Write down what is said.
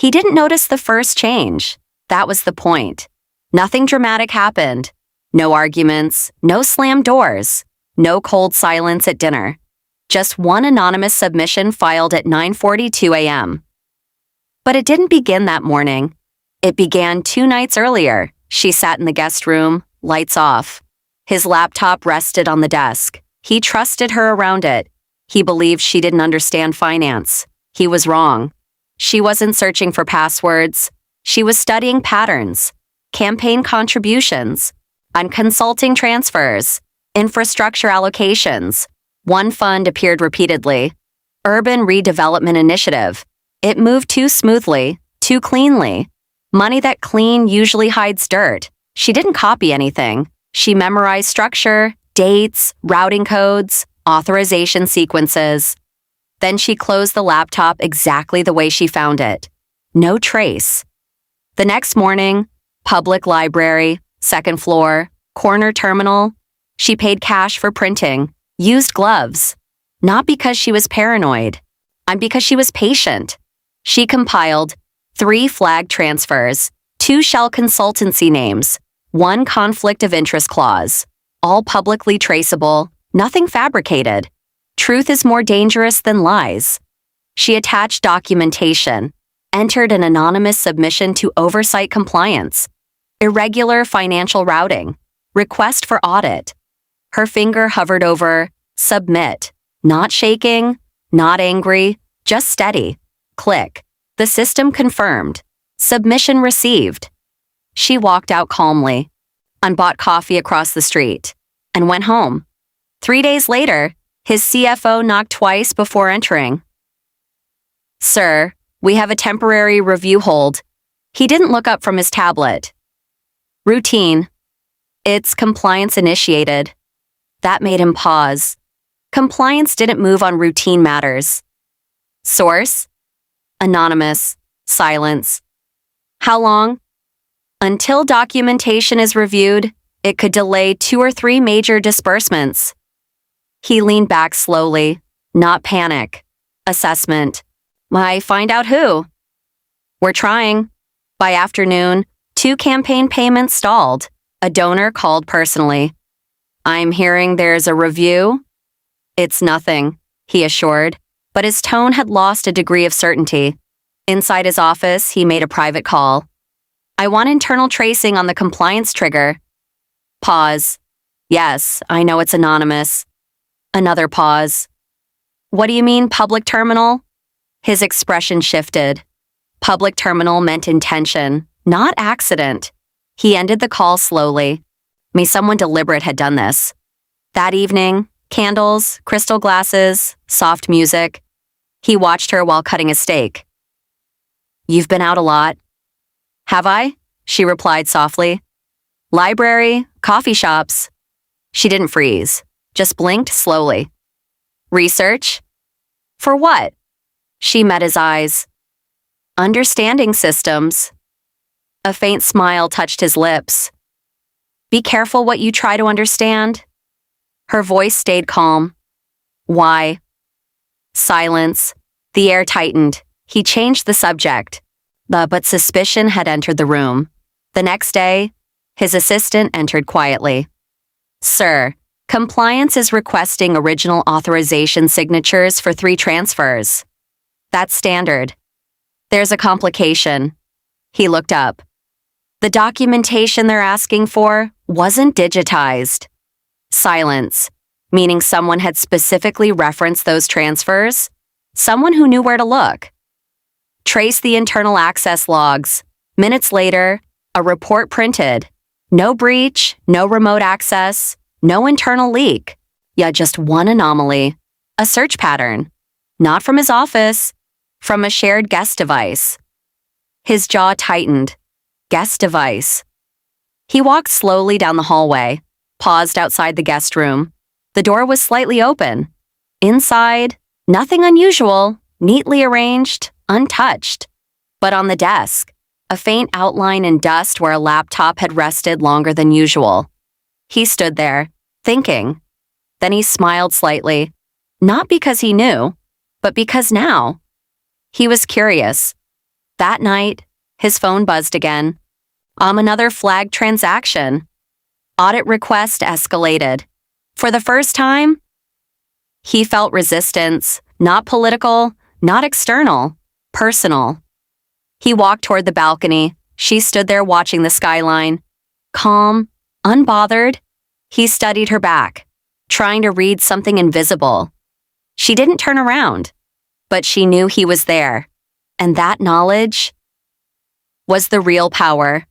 He didn't notice the first change. That was the point. Nothing dramatic happened. No arguments, no slammed doors, no cold silence at dinner. Just one anonymous submission filed at 9:42 a.m. But it didn't begin that morning. It began 2 nights earlier. She sat in the guest room, lights off. His laptop rested on the desk. He trusted her around it. He believed she didn't understand finance. He was wrong. She wasn't searching for passwords. She was studying patterns, campaign contributions, and consulting transfers, infrastructure allocations. One fund appeared repeatedly. Urban Redevelopment Initiative. It moved too smoothly, too cleanly. Money that clean usually hides dirt. She didn't copy anything. She memorized structure, dates, routing codes, authorization sequences. Then she closed the laptop exactly the way she found it. No trace. The next morning, public library, second floor, corner terminal. She paid cash for printing, used gloves. Not because she was paranoid, and because she was patient. She compiled 3 flag transfers, 2 shell consultancy names, 1 conflict of interest clause, all publicly traceable, nothing fabricated. Truth is more dangerous than lies. She attached documentation, entered an anonymous submission to oversight compliance, irregular financial routing, request for audit. Her finger hovered over submit, not shaking, not angry, just steady. Click. The system confirmed. Submission received. She walked out calmly and bought coffee across the street and went home. 3 days later, his CFO knocked twice before entering. "Sir, we have a temporary review hold." He didn't look up from his tablet. "Routine. It's compliance initiated." That made him pause. Compliance didn't move on routine matters. "Source?" Anonymous. Silence. "How long?" "Until documentation is reviewed, it could delay 2 or 3 major disbursements." He leaned back slowly. Not panic. Assessment. "I find out who." "We're trying." By afternoon, 2 campaign payments stalled. A donor called personally. "I'm hearing there's a review." "It's nothing," he assured, but his tone had lost a degree of certainty. Inside his office, he made a private call. "I want internal tracing on the compliance trigger." Pause. "Yes, I know it's anonymous." Another pause. "What do you mean, public terminal?" His expression shifted. Public terminal meant intention, not accident. He ended the call slowly. May someone deliberate had done this. That evening, candles, crystal glasses, soft music. He watched her while cutting a steak. "You've been out a lot." "Have I?" she replied softly. "Library, coffee shops." She didn't freeze, just blinked slowly. "Research?" "For what?" She met his eyes. "Understanding systems." A faint smile touched his lips. "Be careful what you try to understand." Her voice stayed calm. "Why?" Silence. The air tightened. He changed the subject. But suspicion had entered the room. The next day, his assistant entered quietly. "Sir, compliance is requesting original authorization signatures for 3 transfers." "That's standard." "There's a complication." He looked up. The documentation they're asking for wasn't digitized. Silence, meaning someone had specifically referenced those transfers, someone who knew where to look. Trace the internal access logs. Minutes later, a report printed. No breach, no remote access, no internal leak. Yet just one anomaly. A search pattern. Not from his office, from a shared guest device. His jaw tightened. Guest device. He walked slowly down the hallway, paused outside the guest room. The door was slightly open. Inside, nothing unusual, neatly arranged, untouched. But on the desk, a faint outline in dust where a laptop had rested longer than usual. He stood there, thinking. Then he smiled slightly, not because he knew, but because now. He was curious. That night, his phone buzzed again. Another flagged transaction. Audit request escalated. For the first time, he felt resistance, not political, not external, personal. He walked toward the balcony. She stood there watching the skyline. Calm, unbothered, he studied her back, trying to read something invisible. She didn't turn around, but she knew he was there. And that knowledge was the real power.